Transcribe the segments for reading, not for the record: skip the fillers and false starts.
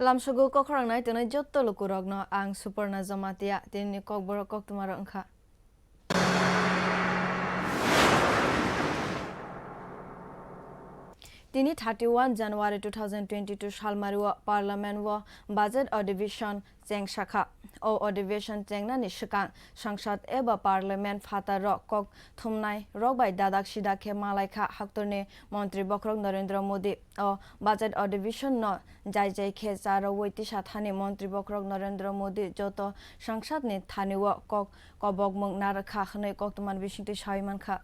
Lamsugu Kok Khorang nai tenai jotto lukurogno ang Suparna Jamatia tini Kokborok Koktwma rangkha. Tini 31 January 2022 salmaru Parliament wo Budget ଅଧିvetion cheng shakha o ଅଧିvetion chengna ni shikang Sangsad eba Parliament phata ro Koktwmnai rokbai dadak sida khe malaikha haktorni Mantri Bokrok Narendra Modi o Budget ଅଧିvetion no jai khe charo woiti sathani Mantri Bokrok Narendra Modi joto Sangsad ni thani wo Kokborok mung narakha khnai Koktwma bisingti saiman kha.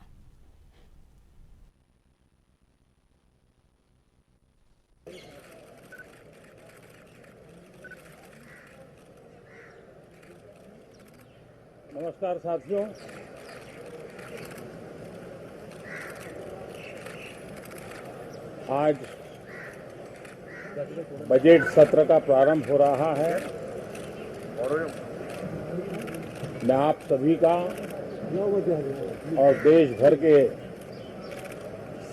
नमस्कार साथियों, आज budget सत्र का प्रारंभ हो रहा है। मैं आप सभी का और देश भर के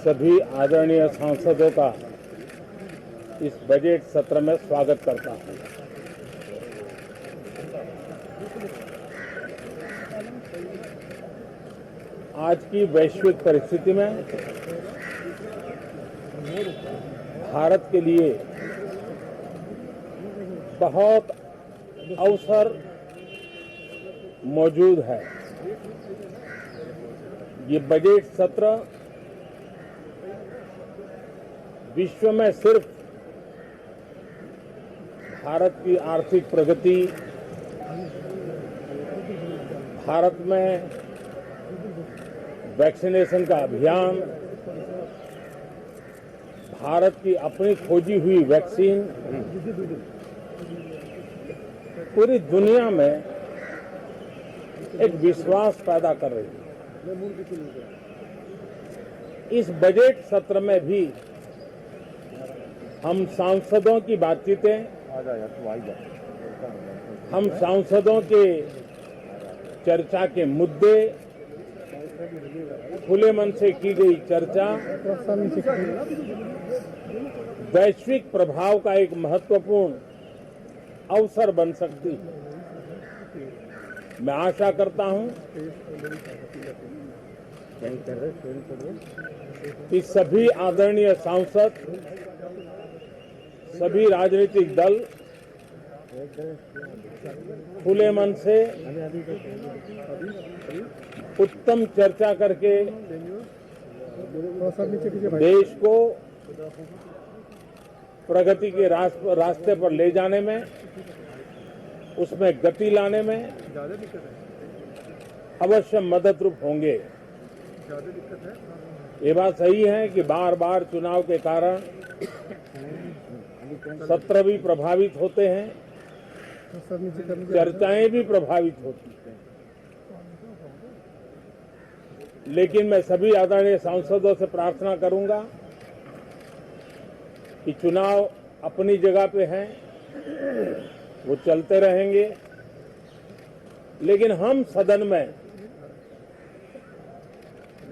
सभी आदरणीय सांसदों का इस बजट सत्र में स्वागत करता हूं। आज की वैश्विक परिस्थिति में भारत के लिए बहुत अवसर मौजूद है। ये बजट सत्र विश्व में सिर्फ भारत की आर्थिक प्रगति, भारत में वैक्सीनेशन का अभियान, भारत की अपनी खोजी हुई वैक्सीन पूरी दुनिया में एक विश्वास पैदा कर रही है। इस बजट सत्र में भी हम सांसदों की बातचीतें, हम सांसदों के चर्चा के मुद्दे, खुले मन से की गई चर्चा वैश्विक प्रभाव का एक महत्वपूर्ण अवसर बन सकती है। मैं आशा करता हूं कि सभी आदरणीय सांसद, सभी राजनीतिक दल खुले मन से उत्तम चर्चा करके देश को प्रगति के रास्ते पर ले जाने में, उसमें गति लाने में अवश्य मददरूप होंगे। ये बात सही है कि बार बार चुनाव के कारण सत्र भी प्रभावित होते हैं, चर्चाएं भी प्रभावित होती हैं। लेकिन मैं सभी आदरणीय सांसदों से प्रार्थना करूंगा कि चुनाव अपनी जगह पे हैं, वो चलते रहेंगे, लेकिन हम सदन में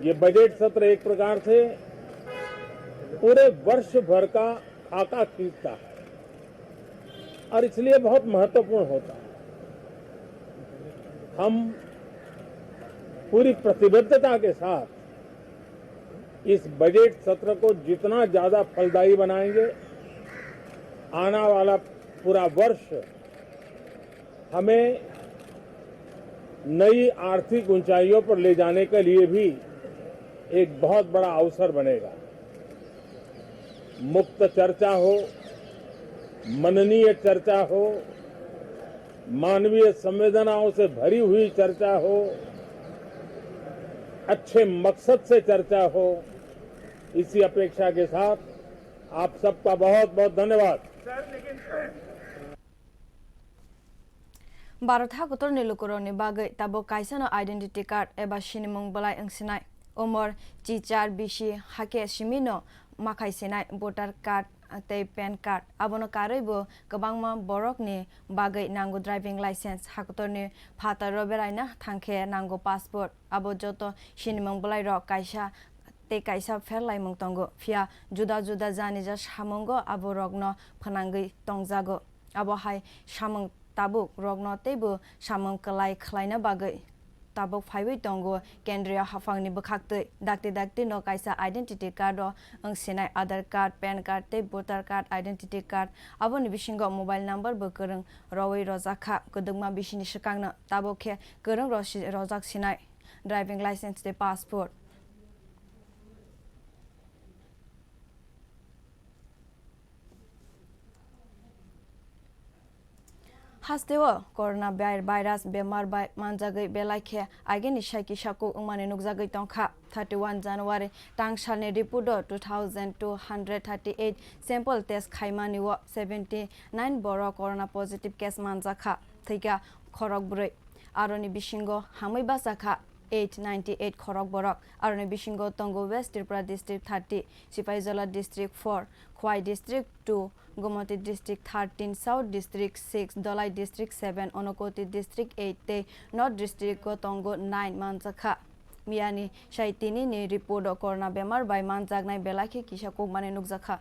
ये बजट सत्र एक प्रकार से पूरे वर्ष भर का खाका खींचता है और इसलिए बहुत महत्वपूर्ण होता है। हम पूरी प्रतिबद्धता के साथ इस बजट सत्र को जितना ज्यादा फलदायी बनाएंगे, आने वाला पूरा वर्ष हमें नई आर्थिक ऊंचाइयों पर ले जाने के लिए भी एक बहुत बड़ा अवसर बनेगा। मुक्त चर्चा हो, मननीय चर्चा हो, मानवीय संवेदनाओं से भरी हुई चर्चा हो, अच्छे मकसद से चर्चा हो, इसी अपेक्षा के साथ आप सबका बहुत बहुत धन्यवाद। भारत हाकुतर निलुकुरनि बागै ताबो काइसानो आइडेंटिटी कार्ड एबा सिनिमुं बलाय ओंसिनाय उमर चिचार बिसि हाके सिमिनो माखाइसेनाय भोटार कार्ड तै पैन कार्ड आबोनो कारैबो गोबांमा बरकनि बागै नांगौ ड्राइभिं लाइसेंस हाकुतरनि फातार बेरायना थांखे नांगौ पासपोर्ट आबो जतो सिनिमुं बलाय र काइसा te kaisa ferlai mung tongo phia juda juda jani ja samungo abo rogno phanangui tongjago abo hai samung tabuk rogno tebu samung kalai khlaina bagai tabuk phaiwi tongo kendriya hafangni bukhaktui dakti no kaisa identity card o angsinai Aadhaar card PAN card te voter card identity card aboni bisingo mobile number bo korong roi rojakha kodungma bisini sikangna tabuk khe korong rojak sinai driving license te passport Hasteo corona virus bemar bai manjagai belaikhe ageni saiki sako umane nukjagai tongkha 31 January tangsalni report 2238 sample test khaimani wo 79 boro corona positive case manjakha thika khorok broi aroni bisingo hamai basakha 898 khorok borok aroni bisingo tongo West Tripura district 30 Sipaijala district 4 Khwai district 2 Gomoti district 13 South district 6 Dolai district 7 Onokoti district 8 te North district go tongo 9 manjakha miani shaitini ni report corona bemar bai manjagnai belakhe kisa kokmane nukjakha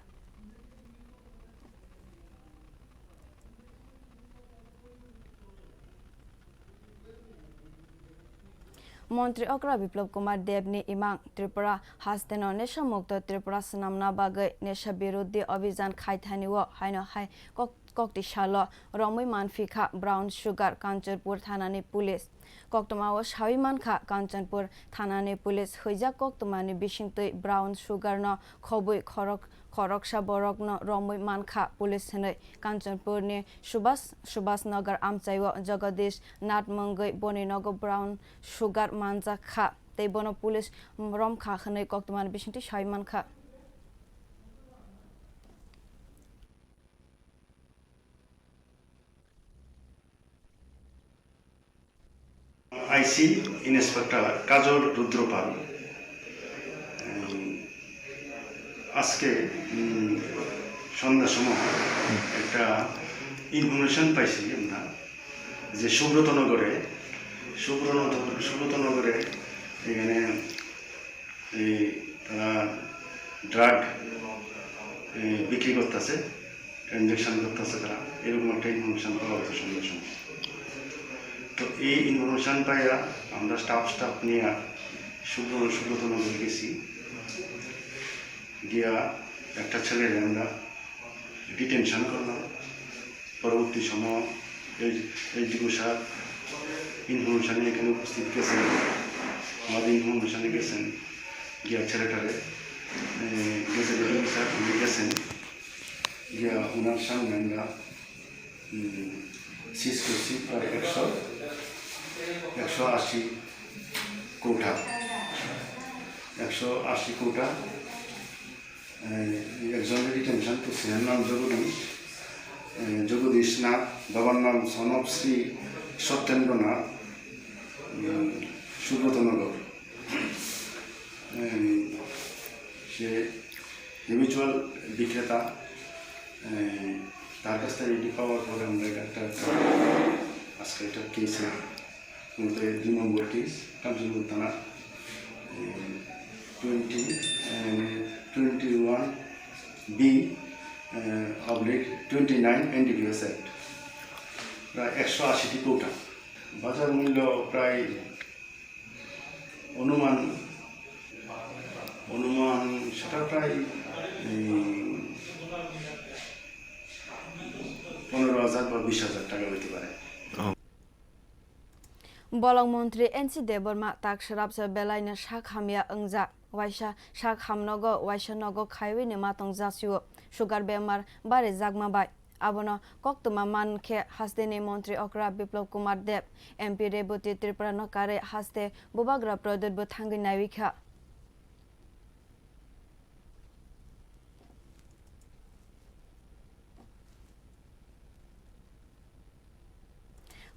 মন্ত্রী অকরা বিপ্লব কুমার দেবনি ইমাং ত্রিপুরা হাস্তেন নেশা মুক্ত ত্রিপুরা সুনামনা বাগৈ নেশা বিরোধী অভিযান খাইথানিও হাইনো হাই ককটি সাল রমৈ মানফিখা ব্রাউন সুগার কাঞ্চনপুর থানানি police Koktwma o shawi mankha Kanchanpur thanani police hoija Koktwmani bisingtui brown sugar no khobui khoroksa borok no romui mankha police hinai Kanchanpur ni Subhas Nagar amchaiwo Jagadish Natmangui Boninago brown sugar manjakha tei bono police romkha hinai Koktwmani bisingtui shawi mankha IC inspector Kajal Rudrapal আজকে সন্ধ্যার সময় একটা information পাইছি আমরা যে সুব্রতনগরে এখানে তারা drug বিক্রি করতেছে ট্রানজ্যাকশন করতেছে তারা এরকম একটা ইনফরমেশন পাওয়া গেছে সন্ধ্যার সময় তো এই ইনফরমেশন পাইয়া আমরা স্টাফ নিয়ে সুব্রতনগর গেছি গিয়া একটা ছেলের আমরা ডিটেনশন করলাম পরবর্তী সময় এই স্যার ইনফরমেশনে এখানে উপস্থিত গেছেন আমাদের ইনফরমেশনে গেছেন গিয়া ছেলেটারে গেজেটেড স্যার উনি গেছেন গিয়া ওনার সামনে আমরা সিজ করছি প্রায় 180 কৌটা 180 কৌটা একজনের ডিটেনশন করছে এর নাম জগদীশ নাথ বাবার নাম সনব শ্রী সত্যেন্দ্রনাথ সুব্রতনগর সে ইন্ডিভিজুয়াল বিক্রেতা তার কাছ থেকে এটি পাওয়ার পরে আমরা একটা আজকে একটা কেসে 2 নম্বর কেস কাঞ্চনপুর থানা 21B/29 NDPS Act প্রায় 180টি কৌটা বাজার মূল্য প্রায় অনুমান সেটা প্রায় 15,000 বা 20,000 টাকা হতে পারে Bolong Mantri NC Deborma tak sharapsa belaina shak hamya angja waisha shak hamnogo waisha nogo khaiwi ne matong jasiu sugar bemar bare jagma bai abono Koktwma mankhe hasteni mantri okra biplop kumar deb MP reboti Tripura no kare haste bubagra prodot bo thangi nawikha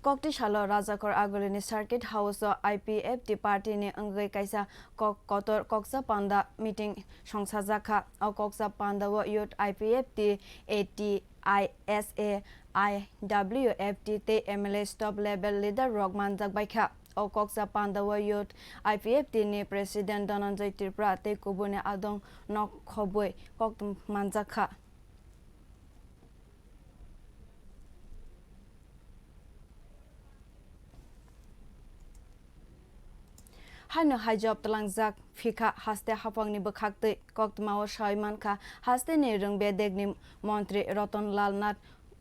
Kokti Shalo Rajakor Agolini Circuit House IPFT Party ni Angai Kaisa Koksa Panda meeting Songsajaka au Koksa Panda wo Youth IPFT ATISA IWFT te MLA stop level leader Rogman Jagbaikha o koksa pandawa youth IPF tini president Dhananjay Tripura te kubune adong nok khoboi Koktwma jakha Haino hijab talangjak phika haste hapangni bokhaktei Koktwma o Shaimanka haste ni rungbe degni mantri Ratanlal Nath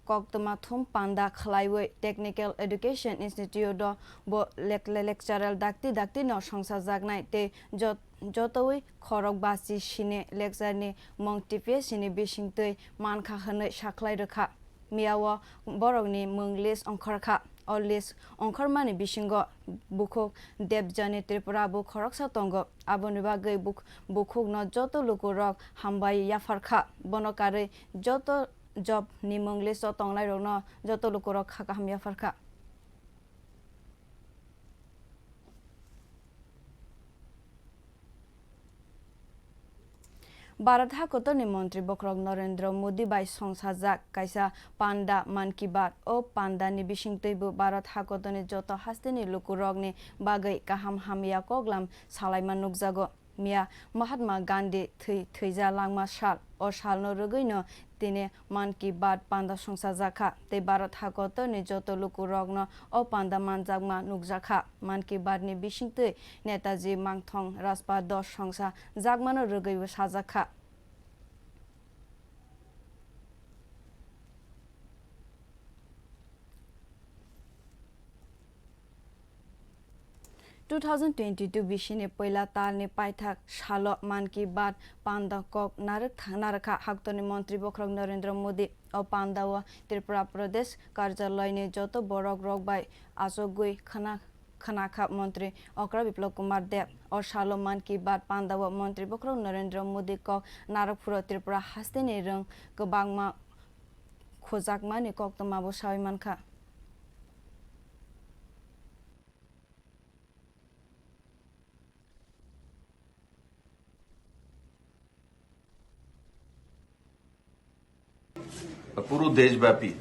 Koktwma thum panda khlaiwei Technical Education Institute do bo lecturer dakti no songsa jagnai te jotoi khorok basi sine lecture ni mongtipe sine bisingtei mankha hne saklai rakha miawo borokni mung list ongkharkha or list ongkharmani bisingo bukhok debjani Tripura bu khoroksa tongo aboni bagei bukhok no joto lukurok hambai yafarkha bonokare joto job ni mung list tonglai rok no joto lukurok khaka ham yafarkha Bharat Hakotoni Mantri Bokrok Narendra Modi bai songsajak kaisa panda man ki baat o panda ni bisingteibo Bharat Hakotoni joto hasteni lukurokni bagai kaham hamya koglam salaiman nukjago mia Mahatma Gandhi thija langma sal o salno rugoino tini man ki baat panda songsajakha te Bharat Hakotoni joto lukurokno o panda manjakma nukjakha man ki baat ni bisingtei Netaji Mangthong Raspa dos songsa jakmano rugaibo sajakha 2022 bishine poila talni paithak shalo man ki baat panda kok narakha haktoni mantri Bokrok Narendra Modi o panda wa Tripura Pradesh karjalay ni joto borok rok bai asogui khanakha mantri Okra Biplop Kumar Deb o shalo man ki baat panda wa mantri Bokrok Narendra Modi kok narakpura Tripura hasteni rung kobangma khojakma ni Koktwma bo Shaimankha পুরো দেশব্যাপী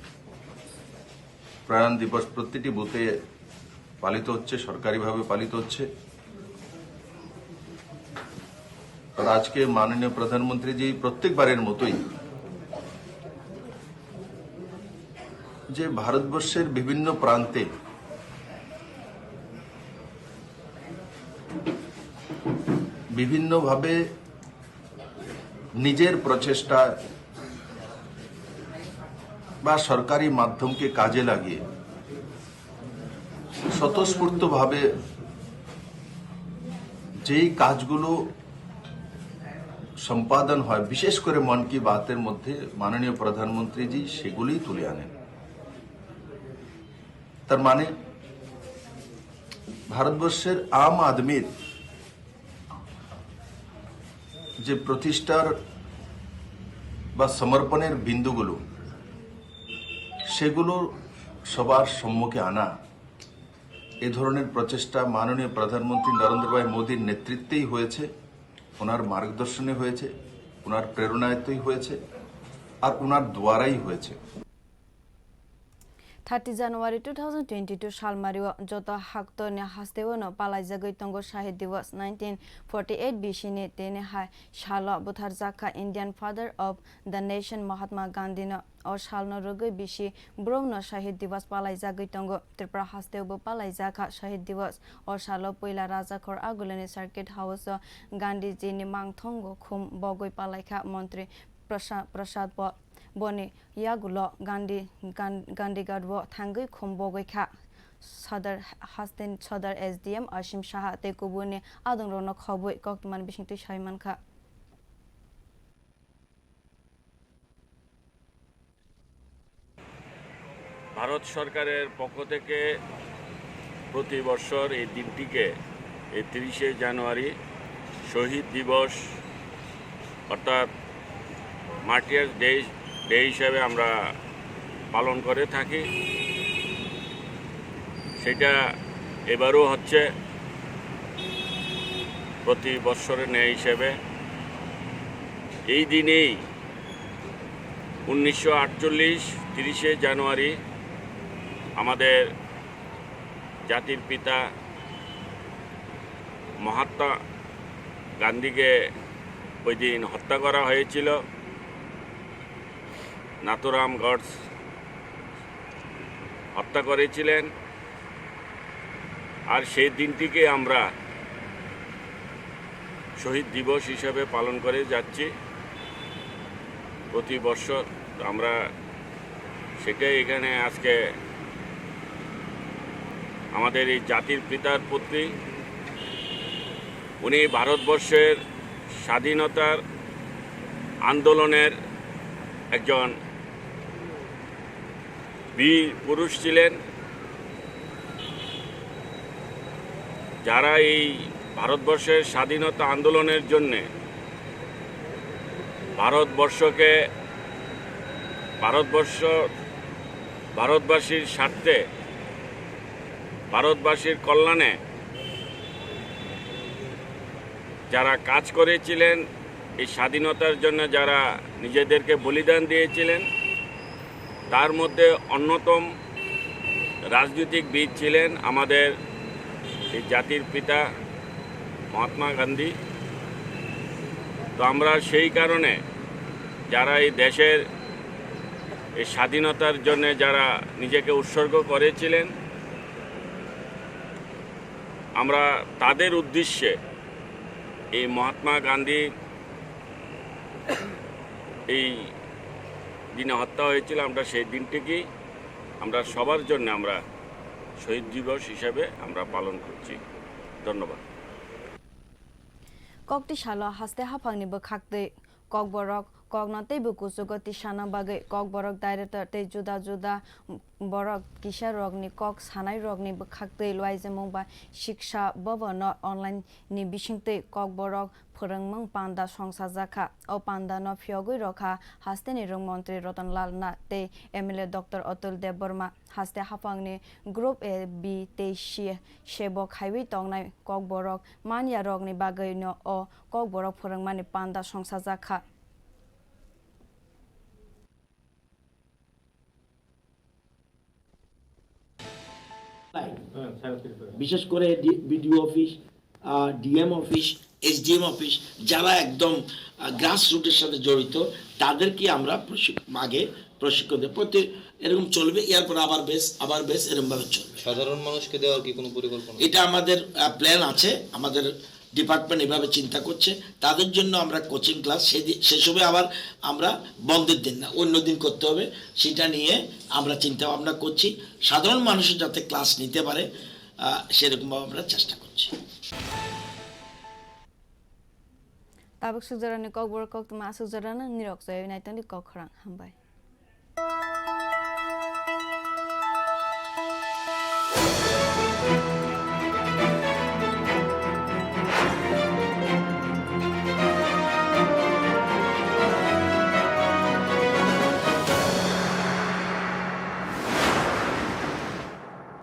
প্রয়াণ দিবস প্রতিটি বুথে পালিত হচ্ছে সরকারিভাবে পালিত হচ্ছে আর আজকে মাননীয় প্রধানমন্ত্রী জি প্রত্যেকবারের মতোই যে ভারতবর্ষের বিভিন্ন প্রান্তে বিভিন্নভাবে নিজের প্রচেষ্টা বা সরকারি মাধ্যমকে কাজে লাগিয়ে স্বতঃস্ফূর্তভাবে যেই কাজগুলো সম্পাদন হয় বিশেষ করে মন কি বাতের মধ্যে মাননীয় প্রধানমন্ত্রীজি সেগুলোই তুলে আনেন তার মানে ভারতবর্ষের আম আদমির যে প্রতিষ্ঠার বা সমর্পণের বিন্দুগুলো সেগুলো সবার সম্মুখে আনা এ ধরনের প্রচেষ্টা মাননীয় প্রধানমন্ত্রী নরেন্দ্র ভাই মোদীর নেতৃত্বেই হয়েছে ওনার মার্গদর্শনে হয়েছে ওনার প্রেরণায়তেই হয়েছে আর ওনার দ্বারাই হয়েছে 30 January 2022 Shalmario Jota Hakto ne Hastewono Palajagoi Tongo Shahid Divas 1948 Bishine Tene Hai Shala Butharzaka Indian father of the nation Mahatma Gandhi no or Shalno Rogoi Bishi Bromno Shahid Divas Palajagoi Tongo Tripura Hastebo Palajaka Shahid Divas or Shalo Poila Raja Khor Agulani Circuit House Gandhi Jini Mangthongo Khum Bogoi Palaika Mantri Prasad Boni Yagulo Gandhi Gadwo Thangai Khombogai Kha Sadar Hasten Sadar SDM Ashim Shaha Tekubuni Adong Rono Khoboi Koktwma Bishingti Shaimankha Bharat সরকারের পক্ষ থেকে প্রতি বছর এই দিনটিকে এই 30 জানুয়ারি শহীদ দিবস অর্থাৎ মার্টিয়ার্স ডে হিসাবে আমরা পালন করে থাকি সেটা এবারও হচ্ছে প্রতি বছরের ন্যায় হিসেবে এই দিনেই 1948 30 জানুয়ারি আমাদের জাতির পিতা মহাত্মা গান্ধীকে ওই দিন হত্যা করা হয়েছিল। নাথুরাম গডস হত্যা করেছিলেন, আর সেই দিনটিকে আমরা শহীদ দিবস হিসেবে পালন করে যাচ্ছি প্রতি বছর। আমরা সেটাই এখানে আজকে আমাদের এই জাতির পিতার পুত্রী, উনি ভারতবর্ষের স্বাধীনতার আন্দোলনের একজন বীর পুরুষ ছিলেন, যারা এই ভারতবর্ষের স্বাধীনতা আন্দোলনের জন্যে ভারতবাসীর স্বার্থে, ভারতবাসীর কল্যাণে যারা কাজ করেছিলেন, এই স্বাধীনতার জন্য যারা নিজেদেরকে বলিদান দিয়েছিলেন, তার মধ্যে অন্যতম রাজনৈতিকবিদ ছিলেন আমাদের এই জাতির পিতা মহাত্মা গান্ধী। তো আমরা সেই কারণে যারা এই দেশের এই স্বাধীনতার জন্য যারা নিজেকে উৎসর্গ করেছিলেন, আমরা তাদের উদ্দেশ্যে এই মহাত্মা গান্ধী এই দিনে হত্যা হয়েছিল, আমরা সেই দিনটিকেই আমরা সবার জন্য আমরা শহীদ দিবস হিসেবে আমরা পালন করছি। ধন্যবাদ। Kokti shalo haste hapangni bukhakte Kokborok Kognate bukusugoti shana bagai Kokborok director te juda juda borok kisha rogni Kok sanai rogni bukhakte loize mongba shiksha bavana online ni bishingte Kokborok phorangmang panda songsajaka o panda no phiogoi rokha haste ni rong mantri Ratanlal na te MLA Dr. Atul Deborma haste hapangni group A B te shebok highway tongnai Kokborok manya rogni bagai no o Kokborok phorangmani panda songsajaka বিশেষ করে BDO office, DM office, SDM office, যারা একদম গ্রাস রুটের সাথে জড়িত, তাদেরকে আমরা আগে প্রশিক্ষণ দেব। প্রতি এরকম চলবে, এরপর আবার বেশ এরকমভাবে চলবে। সাধারণ মানুষকে দেওয়ার কি কোনো পরিকল্পনা? এটা আমাদের প্ল্যান আছে, আমাদের ডিপার্টমেন্ট এভাবে চিন্তা করছে। তাদের জন্য আমরা কোচিং ক্লাস সেসবে আবার আমরা বন্ধের দিন না, অন্য দিন করতে হবে, সেটা নিয়ে আমরা চিন্তা ভাবনা করছি। সাধারণ মানুষের যাতে ক্লাস নিতে পারে সেরকমভাবে আমরা চেষ্টা করছি। Tabuk sujarani Kokborok Koktwma sujarana nirok soy naitani Kok Khorang hambai.